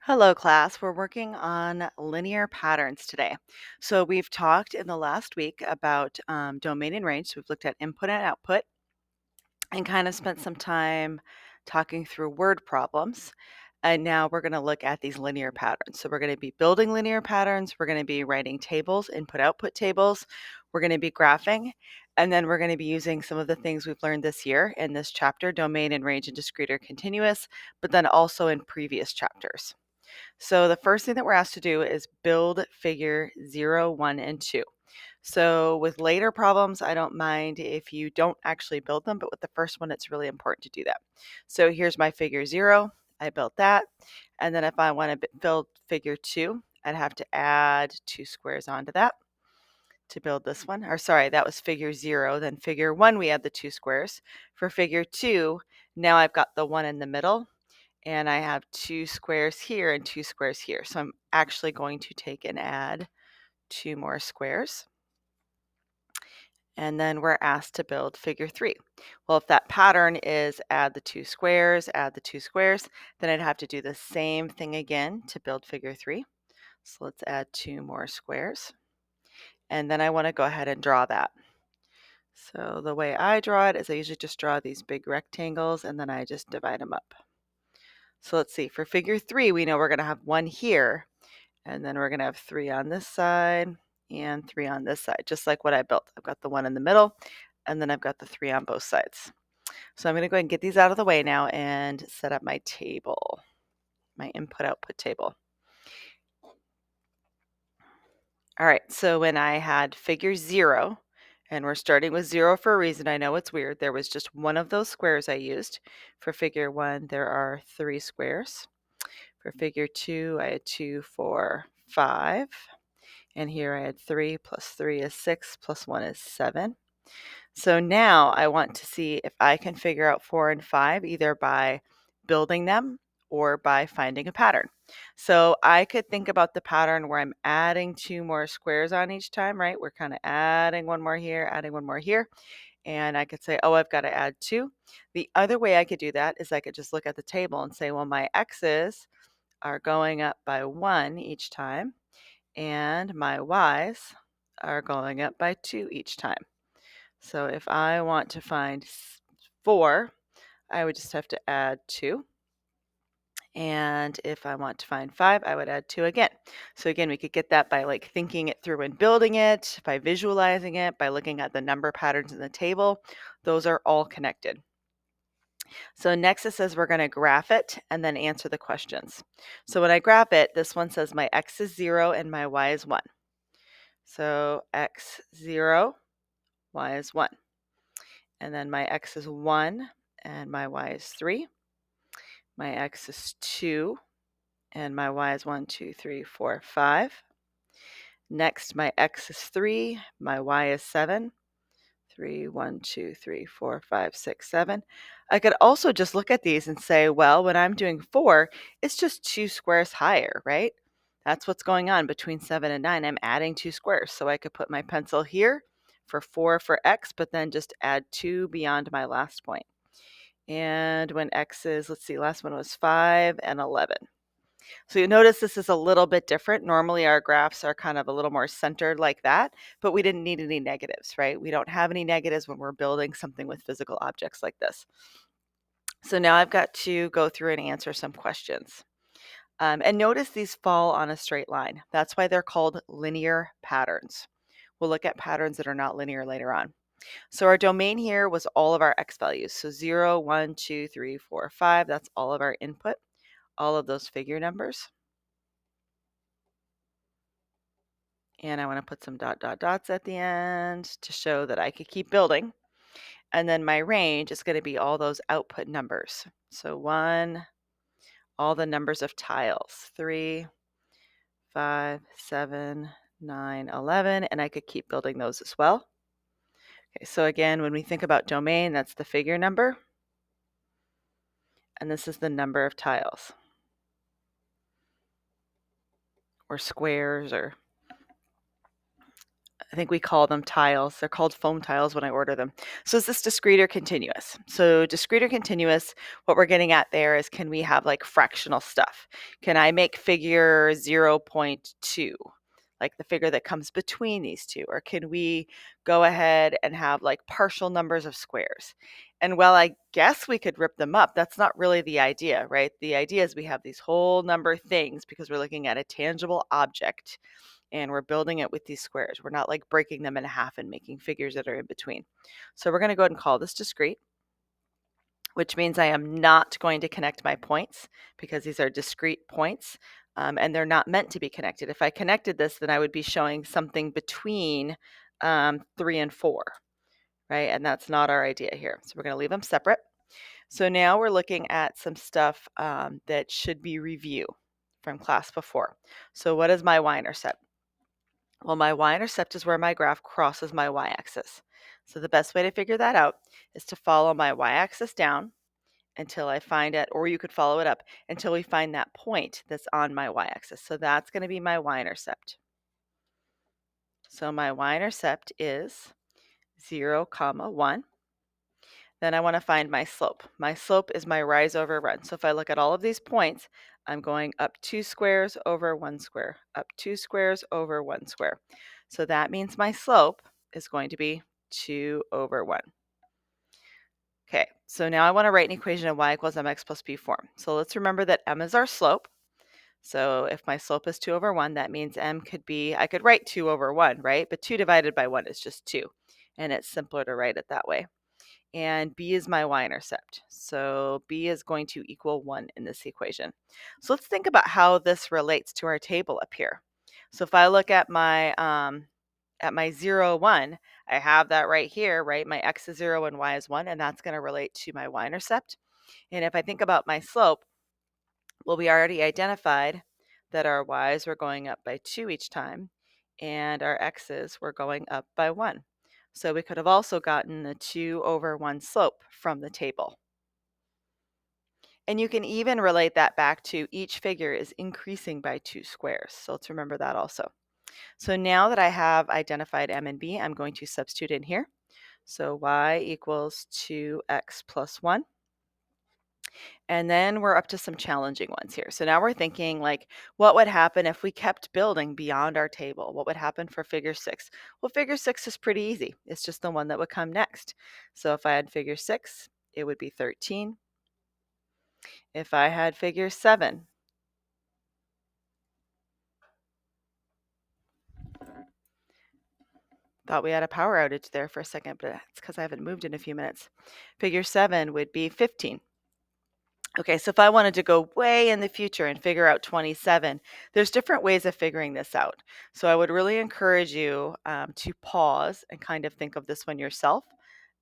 Hello, class. We're working on linear patterns today. So we've talked in the last week about domain and range. So we've looked at input and output and kind of spent some time talking through word problems. And now we're going to look at these linear patterns. So we're going to be building linear patterns. We're going to be writing tables, input-output tables. We're going to be graphing. And then we're going to be using some of the things we've learned this year in this chapter, domain and range and discrete or continuous, but then also in previous chapters. So the first thing that we're asked to do is build figure 0, 1, and 2. So with later problems, I don't mind if you don't actually build them, but with the first one, it's really important to do that. So here's my figure 0. I built that. And then if I want to build figure 2, I'd have to add 2 squares onto that to build this one. Or sorry, that was figure 0. Then figure 1, we add the 2 squares. For figure 2, now I've got the 1 in the middle and I have 2 squares here and 2 squares here. So I'm actually going to take and add 2 more squares. And then we're asked to build figure 3. Well, if that pattern is add the 2 squares, then I'd have to do the same thing again to build figure 3. So let's add 2 more squares. And then I want to go ahead and draw that. So the way I draw it is I usually just draw these big rectangles and then I just divide them up. So let's see, for figure 3, we know we're going to have 1 here, and then we're going to have 3 on this side and 3 on this side, just like what I built. I've got the 1 in the middle, and then I've got the 3 on both sides. So I'm going to go ahead and get these out of the way now and set up my table, my input-output table. All right, so when I had figure 0, and we're starting with 0 for a reason, I know it's weird, there was just one of those squares I used. For figure 1, there are 3 squares. For figure 2, I had 2, 4, 5. And here I had 3 plus 3 is 6 plus 1 is 7. So now I want to see if I can figure out 4 and 5 either by building them or by finding a pattern. So I could think about the pattern where I'm adding 2 more squares on each time, right? We're kind of adding 1 more here, adding 1 more here. And I could say, oh, I've got to add 2. The other way I could do that is I could just look at the table and say, well, my x's are going up by 1 each time, and my y's are going up by 2 each time. So if I want to find 4, I would just have to add 2. And if I want to find 5, I would add 2 again. So again, we could get that by like thinking it through and building it, by visualizing it, by looking at the number patterns in the table. Those are all connected. So next it says we're going to graph it and then answer the questions. So when I graph it, this one says my x is 0 and my y is 1. So x 0, y is 1. And then my x is 1 and my y is 3. My x is 2 and my y is 1, 2, 3, 4, 5. Next, my x is 3, my y is 7. 3, 1, 2, 3, 4, 5, 6, 7. I could also just look at these and say, well, when I'm doing 4, it's just 2 squares higher, right? That's what's going on between 7 and 9. I'm adding 2 squares. So I could put my pencil here for 4 for x, but then just add 2 beyond my last point. And when x is, let's see, last one was 5 and 11. So you notice this is a little bit different. Normally our graphs are kind of a little more centered like that, but we didn't need any negatives, right? We don't have any negatives when we're building something with physical objects like this. So now I've got to go through and answer some questions. And notice these fall on a straight line. That's why they're called linear patterns. We'll look at patterns that are not linear later on. So our domain here was all of our x values. So 0, 1, 2, 3, 4, 5. That's all of our input, all of those figure numbers. And I want to put some dots at the end to show that I could keep building. And then my range is going to be all those output numbers. So 1, all the numbers of tiles, 3, 5, 7, 9, 11, and I could keep building those as well. Okay, so again, when we think about domain, that's the figure number. And this is the number of tiles or squares or I think we call them tiles. They're called foam tiles when I order them. So is this discrete or continuous? So discrete or continuous, what we're getting at there is, can we have like fractional stuff? Can I make figure 0.2, like the figure that comes between these two? Or can we go ahead and have like partial numbers of squares? And while I guess we could rip them up, that's not really the idea, right? The idea is we have these whole number of things because we're looking at a tangible object and we're building it with these squares. We're not like breaking them in half and making figures that are in between. So we're going to go ahead and call this discrete, which means I am not going to connect my points because these are discrete points, and they're not meant to be connected. If I connected this, then I would be showing something between 3 and 4, right? And that's not our idea here. So we're going to leave them separate. So now we're looking at some stuff that should be review from class before. So what is my y-intercept? Well, my y-intercept is where my graph crosses my y-axis. So the best way to figure that out is to follow my y-axis down until I find it, or you could follow it up until we find that point that's on my y-axis. So that's going to be my y-intercept. So my y-intercept is 0, 1. Then I want to find my slope. My slope is my rise over run. So if I look at all of these points, I'm going up 2 squares over 1 square, up 2 squares over 1 square. So that means my slope is going to be 2 over 1. Okay, so now I want to write an equation of y equals mx plus b form. So let's remember that m is our slope. So if my slope is 2 over 1, that means m could be, I could write 2 over 1, right? But 2 divided by 1 is just 2. And it's simpler to write it that way. And b is my y-intercept. So b is going to equal 1 in this equation. So let's think about how this relates to our table up here. So if I look at my 0, 1, I have that right here, right? My x is 0 and y is 1, and that's going to relate to my y-intercept. And if I think about my slope, well, we already identified that our y's were going up by 2 each time, and our x's were going up by 1. So we could have also gotten the 2 over 1 slope from the table. And you can even relate that back to each figure is increasing by 2 squares. So let's remember that also. So now that I have identified m and b, I'm going to substitute in here. So y equals 2x plus 1. And then we're up to some challenging ones here. So now we're thinking like, what would happen if we kept building beyond our table? What would happen for figure 6? Well, figure 6 is pretty easy. It's just the one that would come next. So if I had figure 6, it would be 13. If I had figure 7, thought we had a power outage there for a second, but it's because I haven't moved in a few minutes. Figure 7 would be 15. Okay, so if I wanted to go way in the future and figure out 27, there's different ways of figuring this out. So I would really encourage you to pause and kind of think of this one yourself.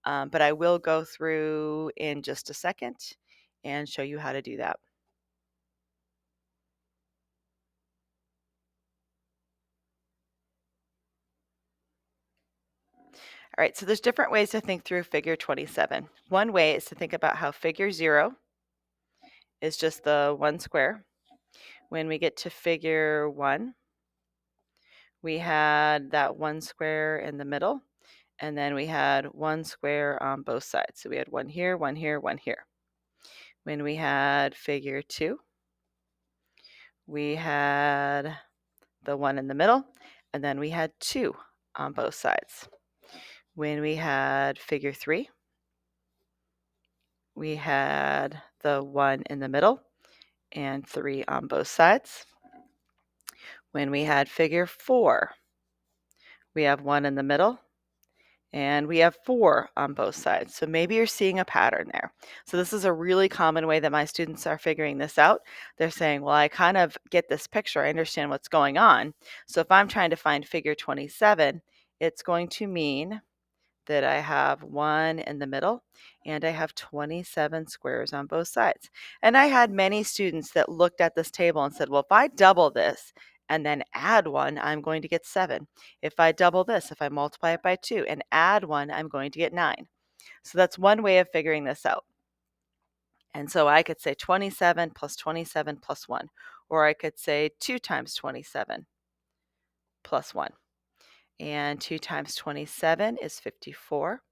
But I will go through in just a second and show you how to do that. All right, so there's different ways to think through figure 27. One way is to think about how figure 0 is just the 1 square. When we get to figure 1, we had that 1 square in the middle, and then we had 1 square on both sides. So we had 1 here, 1 here, 1 here. When we had figure 2, we had the 1 in the middle, and then we had 2 on both sides. When we had figure 3, we had the 1 in the middle and 3 on both sides. When we had figure 4, we have 1 in the middle and we have 4 on both sides. So maybe you're seeing a pattern there. So this is a really common way that my students are figuring this out. They're saying, well, I kind of get this picture. I understand what's going on. So if I'm trying to find figure 27, it's going to mean that I have 1 in the middle and I have 27 squares on both sides. And I had many students that looked at this table and said, well, if I double this and then add 1, I'm going to get 7. If I double this, if I multiply it by 2 and add 1, I'm going to get 9. So that's one way of figuring this out. And so I could say 27 plus 27 plus 1, or I could say 2 times 27 plus 1. And 2 times 27 is 54.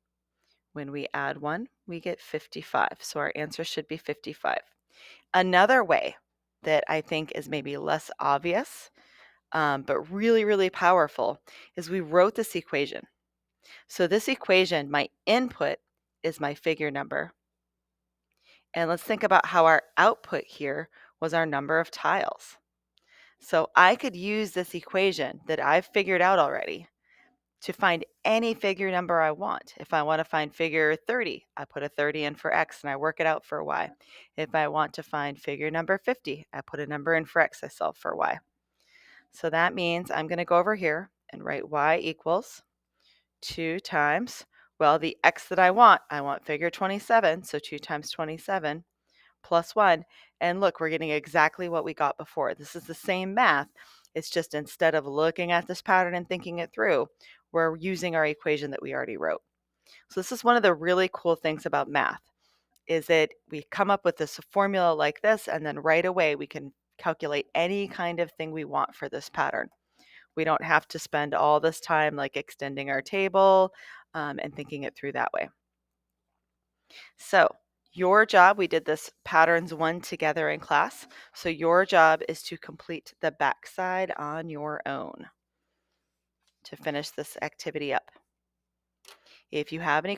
When we add 1, we get 55. So our answer should be 55. Another way that I think is maybe less obvious, but really, really powerful, is we wrote this equation. So this equation, my input is my figure number. And let's think about how our output here was our number of tiles. So I could use this equation that I've figured out already to find any figure number I want. If I want to find figure 30, I put a 30 in for x and I work it out for y. If I want to find figure number 50, I put a number in for x, I solve for y. So that means I'm going to go over here and write y equals 2 times, well, the x that I want figure 27, so 2 times 27 plus 1. And look, we're getting exactly what we got before. This is the same math. It's just instead of looking at this pattern and thinking it through, we're using our equation that we already wrote. So this is one of the really cool things about math, is that we come up with this formula like this, and then right away we can calculate any kind of thing we want for this pattern. We don't have to spend all this time like extending our table and thinking it through that way. So your job, we did this patterns 1 together in class. So your job is to complete the backside on your own to finish this activity up. If you have any